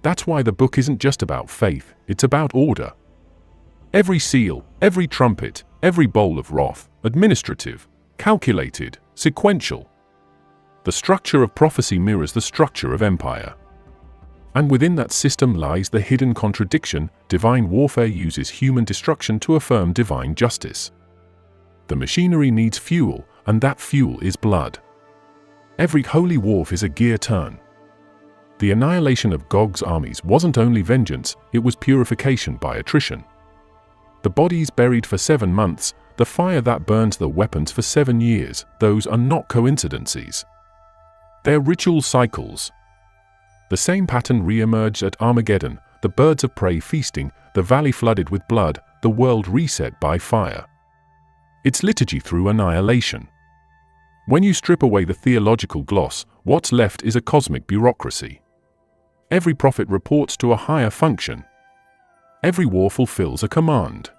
That's why the book isn't just about faith, it's about order. Every seal, every trumpet, every bowl of wrath, administrative, calculated, sequential. The structure of prophecy mirrors the structure of empire. And within that system lies the hidden contradiction: divine warfare uses human destruction to affirm divine justice. The machinery needs fuel, and that fuel is blood. Every holy war is a gear turn. The annihilation of Gog's armies wasn't only vengeance, it was purification by attrition. The bodies buried for 7 months, the fire that burns the weapons for 7 years, those are not coincidences. They're ritual cycles. The same pattern re-emerged at Armageddon, the birds of prey feasting, the valley flooded with blood, the world reset by fire. It's liturgy through annihilation. When you strip away the theological gloss, what's left is a cosmic bureaucracy. Every prophet reports to a higher function. Every war fulfills a command.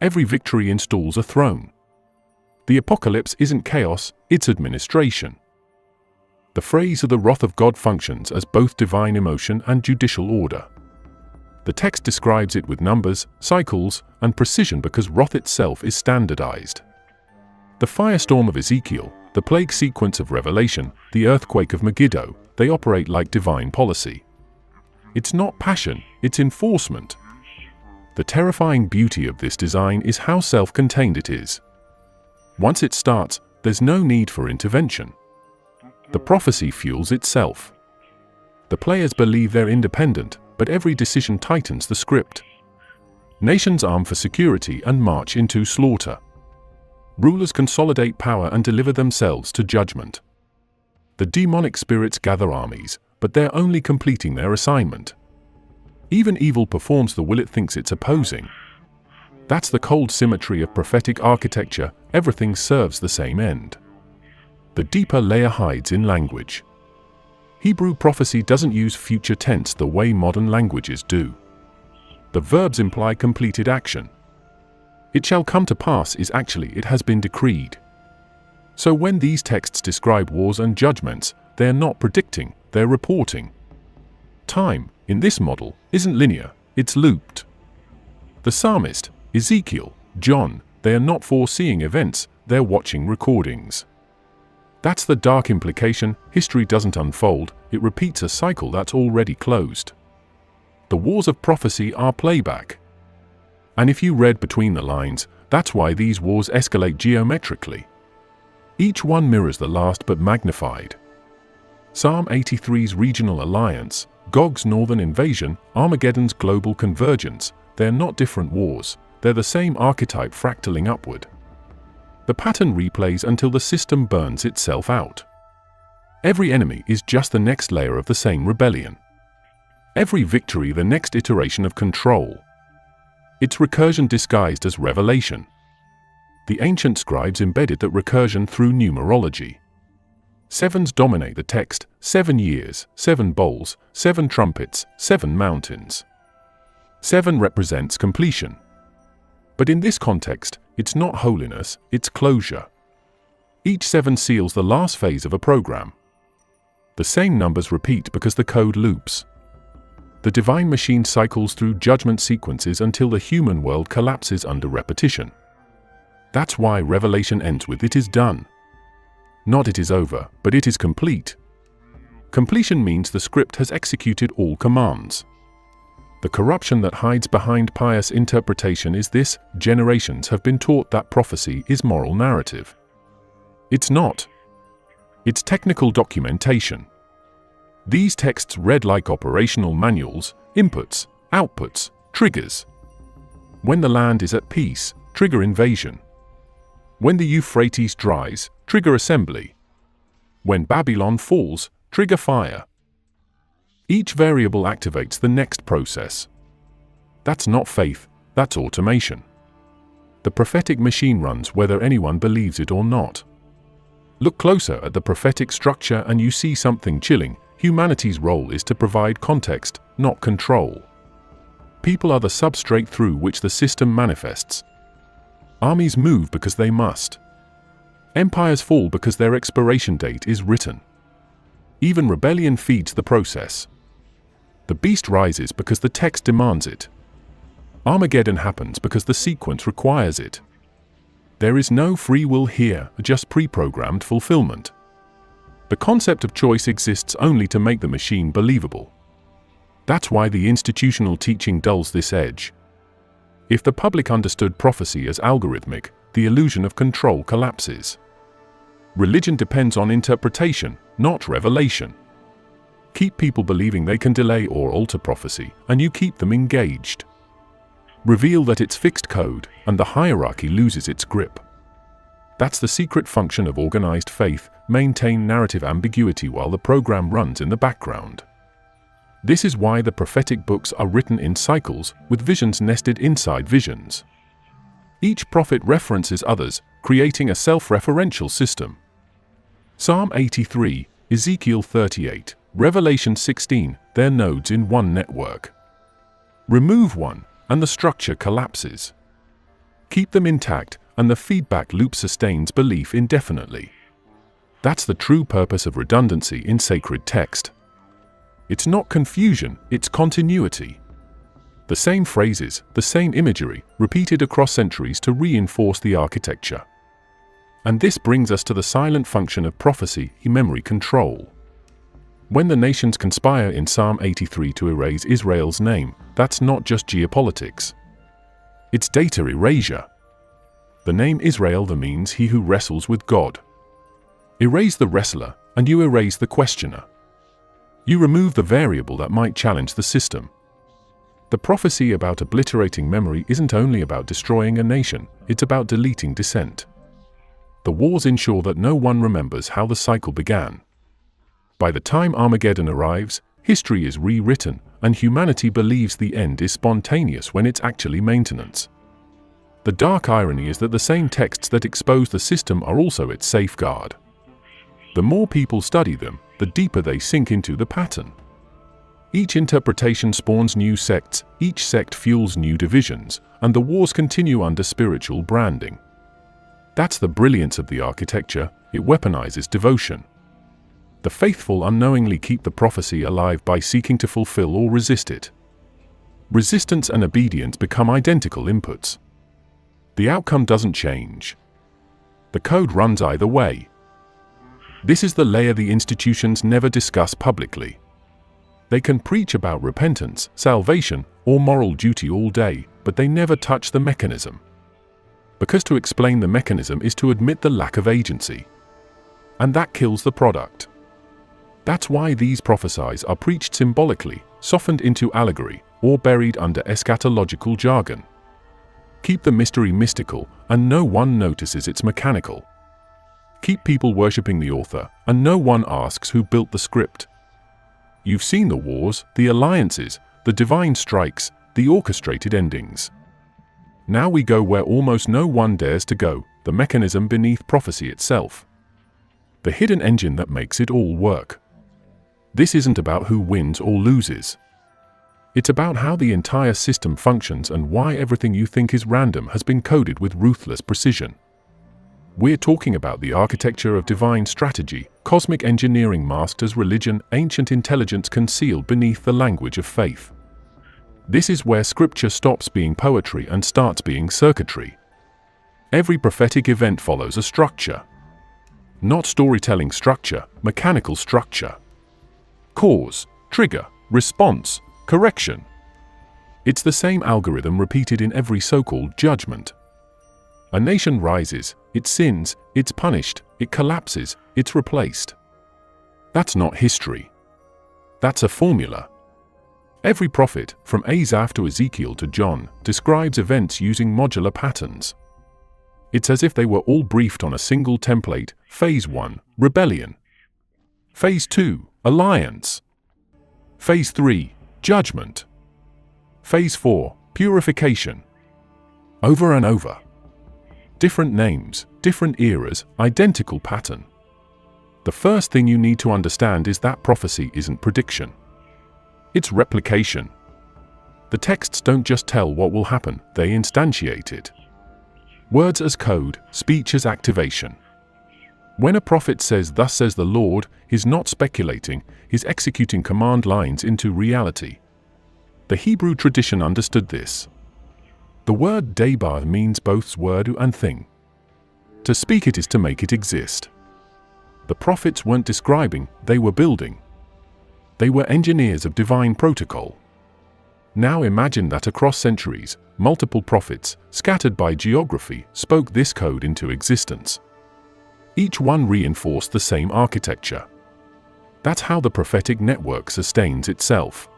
Every victory installs a throne. The apocalypse isn't chaos, it's administration. The phrase of the wrath of God functions as both divine emotion and judicial order. The text describes it with numbers, cycles, and precision because wrath itself is standardized. The firestorm of Ezekiel, the plague sequence of Revelation, the earthquake of Megiddo, they operate like divine policy. It's not passion, it's enforcement. The terrifying beauty of this design is how self-contained it is. Once it starts, there's no need for intervention. The prophecy fuels itself. The players believe they're independent, but every decision tightens the script. Nations arm for security and march into slaughter. Rulers consolidate power and deliver themselves to judgment. The demonic spirits gather armies, but they're only completing their assignment. Even evil performs the will it thinks it's opposing. That's the cold symmetry of prophetic architecture, everything serves the same end. The deeper layer hides in language. Hebrew prophecy doesn't use future tense the way modern languages do. The verbs imply completed action. It shall come to pass is actually it has been decreed. So when these texts describe wars and judgments, they're not predicting, they're reporting. Time, in this model, isn't linear, it's looped. The psalmist, Ezekiel, John, they are not foreseeing events, they're watching recordings. That's the dark implication: history doesn't unfold, it repeats a cycle that's already closed. The wars of prophecy are playback. And if you read between the lines, that's why these wars escalate geometrically. Each one mirrors the last but magnified. Psalm 83's regional alliance, Gog's northern invasion, Armageddon's global convergence, they're not different wars, they're the same archetype fractaling upward. The pattern replays until the system burns itself out. Every enemy is just the next layer of the same rebellion. Every victory the next iteration of control. It's recursion disguised as revelation. The ancient scribes embedded that recursion through numerology. Sevens dominate the text: 7 years, 7 bowls, 7 trumpets, 7 mountains. 7 represents completion. But in this context, it's not holiness, it's closure. Each 7 seals the last phase of a program. The same numbers repeat because the code loops. The divine machine cycles through judgment sequences until the human world collapses under repetition. That's why Revelation ends with "it is done." Not "it is over," but "it is complete." Completion means the script has executed all commands. The corruption that hides behind pious interpretation is this: generations have been taught that prophecy is moral narrative. It's not. It's technical documentation. These texts read like operational manuals: inputs, outputs, triggers. When the land is at peace, trigger invasion. When the Euphrates dries, trigger assembly. When Babylon falls, trigger fire. Each variable activates the next process. That's not faith, that's automation. The prophetic machine runs whether anyone believes it or not. Look closer at the prophetic structure and you see something chilling. Humanity's role is to provide context, not control. People are the substrate through which the system manifests. Armies move because they must. Empires fall because their expiration date is written. Even rebellion feeds the process. The beast rises because the text demands it. Armageddon happens because the sequence requires it. There is no free will here, just pre-programmed fulfillment. The concept of choice exists only to make the machine believable. That's why the institutional teaching dulls this edge. If the public understood prophecy as algorithmic, the illusion of control collapses. Religion depends on interpretation, not revelation. Keep people believing they can delay or alter prophecy, and you keep them engaged. Reveal that it's fixed code, and the hierarchy loses its grip. That's the secret function of organized faith: maintain narrative ambiguity while the program runs in the background. This is why the prophetic books are written in cycles, with visions nested inside visions. Each prophet references others, creating a self-referential system. Psalm 83, Ezekiel 38, Revelation 16, they're nodes in one network. Remove one, and the structure collapses. Keep them intact, and the feedback loop sustains belief indefinitely. That's the true purpose of redundancy in sacred text. It's not confusion, it's continuity. The same phrases, the same imagery, repeated across centuries to reinforce the architecture. And this brings us to the silent function of prophecy, memory control. When the nations conspire in Psalm 83 to erase Israel's name, that's not just geopolitics. It's data erasure. The name Israel means he who wrestles with God. Erase the wrestler, and you erase the questioner. You remove the variable that might challenge the system. The prophecy about obliterating memory isn't only about destroying a nation, it's about deleting dissent. The wars ensure that no one remembers how the cycle began. By the time Armageddon arrives, history is rewritten, and humanity believes the end is spontaneous when it's actually maintenance. The dark irony is that the same texts that expose the system are also its safeguard. The more people study them, the deeper they sink into the pattern. Each interpretation spawns new sects, each sect fuels new divisions, and the wars continue under spiritual branding. That's the brilliance of the architecture, it weaponizes devotion. The faithful unknowingly keep the prophecy alive by seeking to fulfill or resist it. Resistance and obedience become identical inputs. The outcome doesn't change. The code runs either way. This is the layer the institutions never discuss publicly. They can preach about repentance, salvation, or moral duty all day, but they never touch the mechanism. Because to explain the mechanism is to admit the lack of agency. And that kills the product. That's why these prophecies are preached symbolically, softened into allegory, or buried under eschatological jargon. Keep the mystery mystical, and no one notices it's mechanical. Keep people worshipping the author, and no one asks who built the script. You've seen the wars, the alliances, the divine strikes, the orchestrated endings. Now we go where almost no one dares to go, the mechanism beneath prophecy itself. The hidden engine that makes it all work. This isn't about who wins or loses. It's about how the entire system functions and why everything you think is random has been coded with ruthless precision. We're talking about the architecture of divine strategy, cosmic engineering masked as religion, ancient intelligence concealed beneath the language of faith. This is where scripture stops being poetry and starts being circuitry. Every prophetic event follows a structure. Not storytelling structure, mechanical structure. Cause, trigger, response, correction. It's the same algorithm repeated in every so-called judgment. A nation rises, it sins, it's punished, it collapses, it's replaced. That's not history. That's a formula. Every prophet, from Asaph to Ezekiel to John, describes events using modular patterns. It's as if they were all briefed on a single template: Phase 1, rebellion. Phase 2, alliance. Phase 3, judgment. Phase 4, purification. Over and over. Different names, different eras, identical pattern. The first thing you need to understand is that prophecy isn't prediction. It's replication. The texts don't just tell what will happen, they instantiate it. Words as code, speech as activation. When a prophet says, "Thus says the Lord," he's not speculating, he's executing command lines into reality. The Hebrew tradition understood this. The word debar means both word and thing. To speak it is to make it exist. The prophets weren't describing, they were building. They were engineers of divine protocol. Now imagine that across centuries, multiple prophets, scattered by geography, spoke this code into existence. Each one reinforced the same architecture. That's how the prophetic network sustains itself.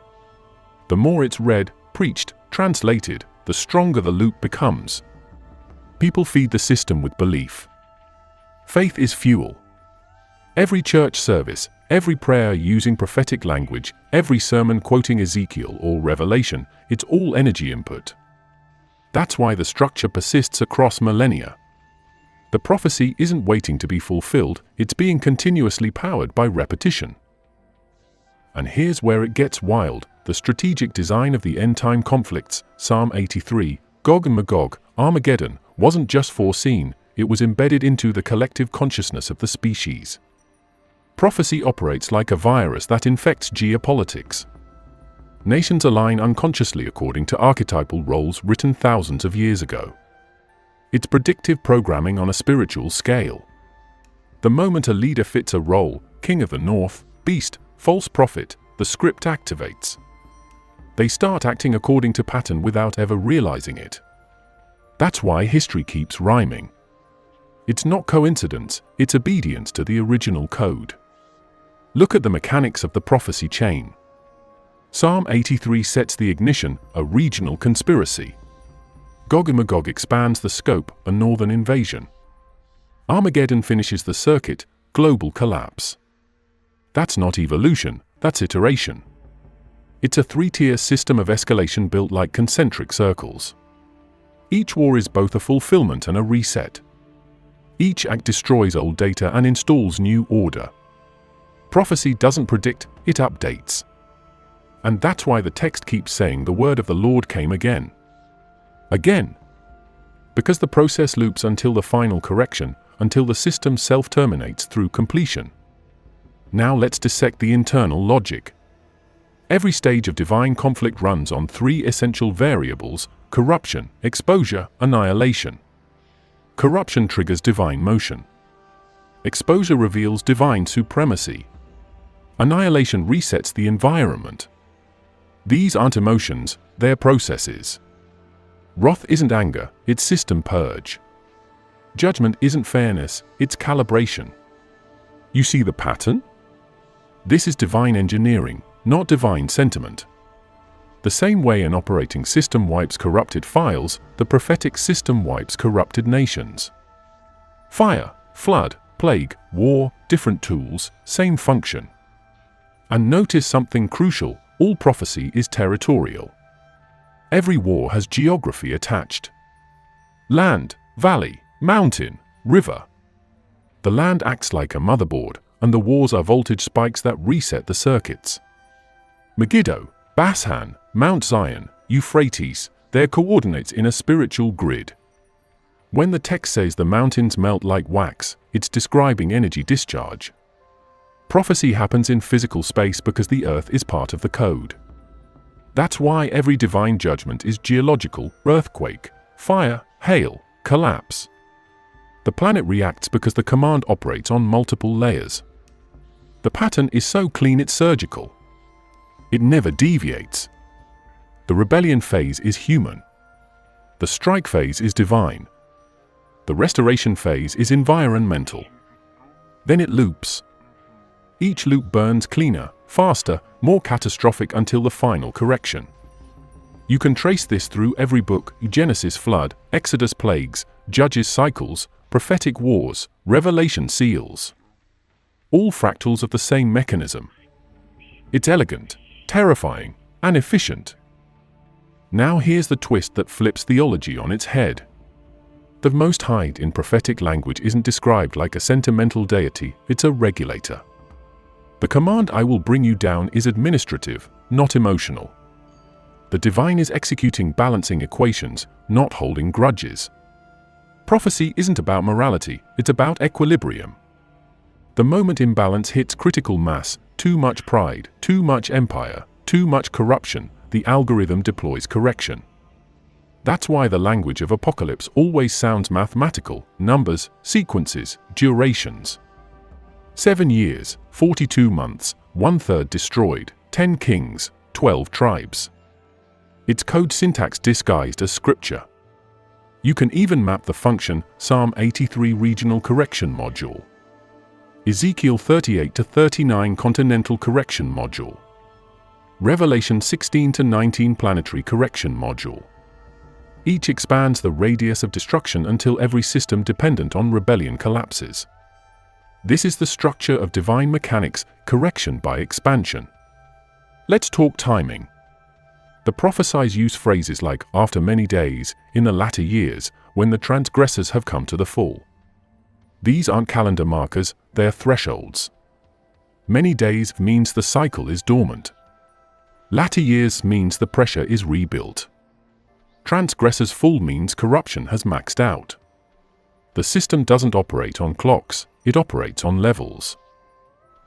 The more it's read, preached, translated, the stronger the loop becomes. People feed the system with belief. Faith is fuel. Every church service, every prayer using prophetic language, every sermon quoting Ezekiel or Revelation, it's all energy input. That's why the structure persists across millennia. The prophecy isn't waiting to be fulfilled, it's being continuously powered by repetition. And here's where it gets wild: the strategic design of the end-time conflicts, Psalm 83, Gog and Magog, Armageddon, wasn't just foreseen, it was embedded into the collective consciousness of the species. Prophecy operates like a virus that infects geopolitics. Nations align unconsciously according to archetypal roles written thousands of years ago. It's predictive programming on a spiritual scale. The moment a leader fits a role, king of the north, beast, false prophet, the script activates. They start acting according to pattern without ever realizing it. That's why history keeps rhyming. It's not coincidence, it's obedience to the original code. Look at the mechanics of the prophecy chain. Psalm 83 sets the ignition, a regional conspiracy. Gog and Magog expands the scope, a northern invasion. Armageddon finishes the circuit, global collapse. That's not evolution, that's iteration. It's a three-tier system of escalation built like concentric circles. Each war is both a fulfillment and a reset. Each act destroys old data and installs new order. Prophecy doesn't predict, it updates. And that's why the text keeps saying the word of the Lord came again. Again. Because the process loops until the final correction, until the system self-terminates through completion. Now let's dissect the internal logic. Every stage of divine conflict runs on three essential variables: corruption, exposure, annihilation. Corruption triggers divine motion. Exposure reveals divine supremacy. Annihilation resets the environment. These aren't emotions, they're processes. Wrath isn't anger, it's system purge. Judgment isn't fairness, it's calibration. You see the pattern? This is divine engineering, not divine sentiment. The same way an operating system wipes corrupted files, the prophetic system wipes corrupted nations. Fire, flood, plague, war, different tools, same function. And notice something crucial: all prophecy is territorial. Every war has geography attached. Land, valley, mountain, river. The land acts like a motherboard, and the wars are voltage spikes that reset the circuits. Megiddo, Bashan, Mount Zion, Euphrates, they're coordinates in a spiritual grid. When the text says the mountains melt like wax, it's describing energy discharge. Prophecy happens in physical space because the earth is part of the code. That's why every divine judgment is geological: earthquake, fire, hail, collapse. The planet reacts because the command operates on multiple layers. The pattern is so clean it's surgical. It never deviates. The rebellion phase is human. The strike phase is divine. The restoration phase is environmental. Then it loops. Each loop burns cleaner, faster, more catastrophic until the final correction. You can trace this through every book: Genesis flood, Exodus plagues, Judges cycles, prophetic wars, Revelation seals. All fractals of the same mechanism. It's elegant, terrifying, and efficient. Now here's the twist that flips theology on its head. The Most High in prophetic language isn't described like a sentimental deity, it's a regulator. The command "I will bring you down" is administrative, not emotional. The divine is executing balancing equations, not holding grudges. Prophecy isn't about morality, it's about equilibrium. The moment imbalance hits critical mass, too much pride, too much empire, too much corruption, the algorithm deploys correction. That's why the language of apocalypse always sounds mathematical: numbers, sequences, durations. 7 years, 42 months, 1/3 destroyed, 10 kings, 12 tribes. It's code syntax disguised as scripture. You can even map the function Psalm 83 regional correction module, Ezekiel 38 to 39 continental correction module, Revelation 16 to 19 planetary correction module. Each expands the radius of destruction until every system dependent on rebellion collapses. This is the structure of divine mechanics, correction by expansion. Let's talk timing. The prophesies use phrases like "after many days," "in the latter years," "when the transgressors have come to the full." These aren't calendar markers, they're thresholds. Many days means the cycle is dormant. Latter years means the pressure is rebuilt. Transgressors full means corruption has maxed out. The system doesn't operate on clocks, it operates on levels.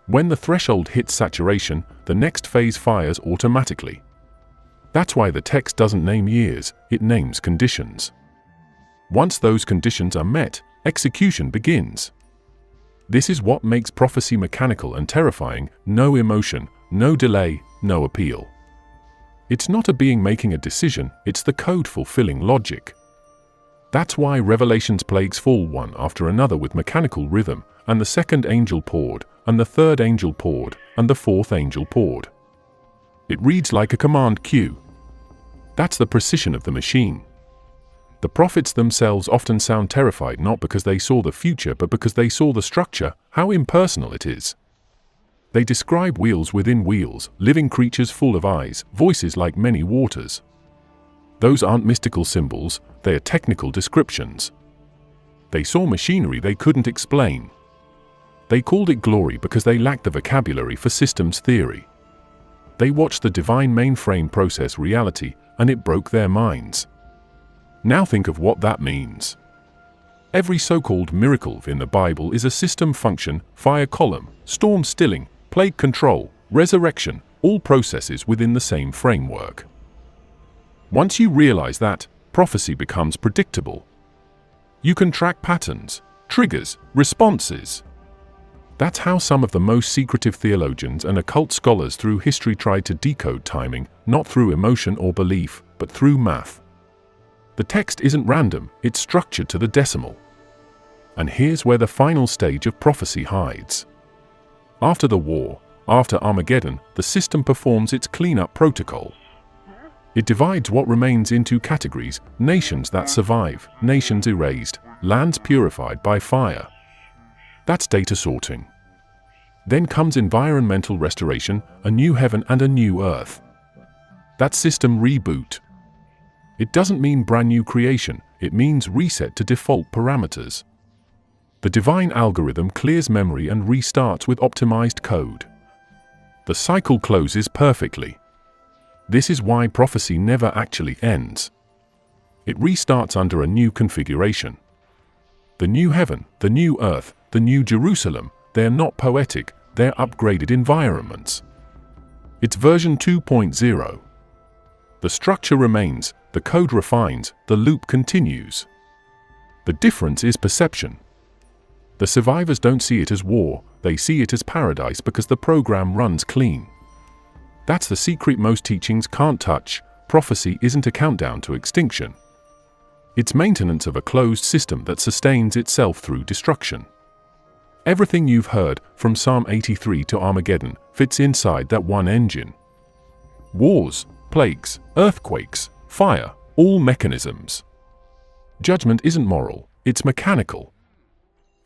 When the threshold hits saturation, the next phase fires automatically. That's why the text doesn't name years, it names conditions. Once those conditions are met, execution begins. This is what makes prophecy mechanical and terrifying: no emotion, no delay, no appeal. It's not a being making a decision, it's the code fulfilling logic. That's why Revelation's plagues fall one after another with mechanical rhythm, and the second angel poured, and the third angel poured, and the fourth angel poured. It reads like a command queue. That's the precision of the machine. The prophets themselves often sound terrified not because they saw the future but because they saw the structure, how impersonal it is. They describe wheels within wheels, living creatures full of eyes, voices like many waters. Those aren't mystical symbols, they are technical descriptions. They saw machinery they couldn't explain. They called it glory because they lacked the vocabulary for systems theory. They watched the divine mainframe process reality, and it broke their minds. Now think of what that means. Every so-called miracle in the Bible is a system function: fire column, storm stilling, plague control, resurrection, all processes within the same framework. Once you realize that, prophecy becomes predictable. You can track patterns, triggers, responses. That's how some of the most secretive theologians and occult scholars through history tried to decode timing, not through emotion or belief, but through math. The text isn't random, it's structured to the decimal. And here's where the final stage of prophecy hides. After the war, after Armageddon, the system performs its cleanup protocol. It divides what remains into categories: nations that survive, nations erased, lands purified by fire. That's data sorting. Then comes environmental restoration, a new heaven and a new earth. That's system reboot. It doesn't mean brand new creation, it means reset to default parameters. The divine algorithm clears memory and restarts with optimized code. The cycle closes perfectly. This is why prophecy never actually ends. It restarts under a new configuration. The new heaven, the new earth, the new Jerusalem, they're not poetic, they're upgraded environments. It's version 2.0. The structure remains, the code refines, the loop continues. The difference is perception. The survivors don't see it as war, they see it as paradise because the program runs clean. That's the secret most teachings can't touch. Prophecy isn't a countdown to extinction. It's maintenance of a closed system that sustains itself through destruction. Everything you've heard, from Psalm 83 to Armageddon, fits inside that one engine. Wars, plagues, earthquakes, fire, all mechanisms. Judgment isn't moral, it's mechanical.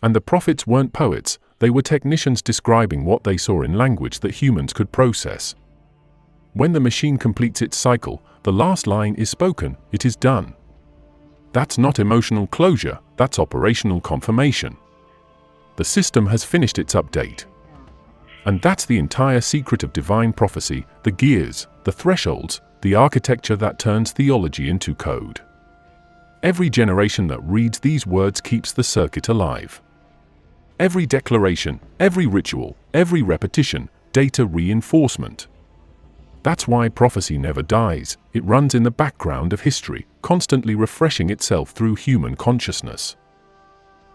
And the prophets weren't poets, They were technicians describing what they saw in language that humans could process. When the machine completes its cycle, the last line is spoken, it is done. That's not emotional closure, that's operational confirmation. The system has finished its update. And that's the entire secret of divine prophecy, the gears, the thresholds, the architecture that turns theology into code. Every generation that reads these words keeps the circuit alive. Every declaration, every ritual, every repetition, data reinforcement. That's why prophecy never dies, it runs in the background of history, constantly refreshing itself through human consciousness.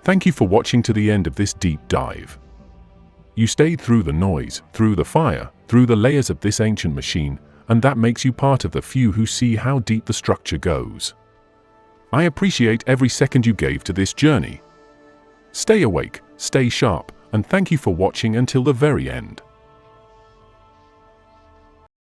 Thank you for watching to the end of this deep dive. You stayed through the noise, through the fire, through the layers of this ancient machine, and that makes you part of the few who see how deep the structure goes. I appreciate every second you gave to this journey. Stay awake, stay sharp, and thank you for watching until the very end.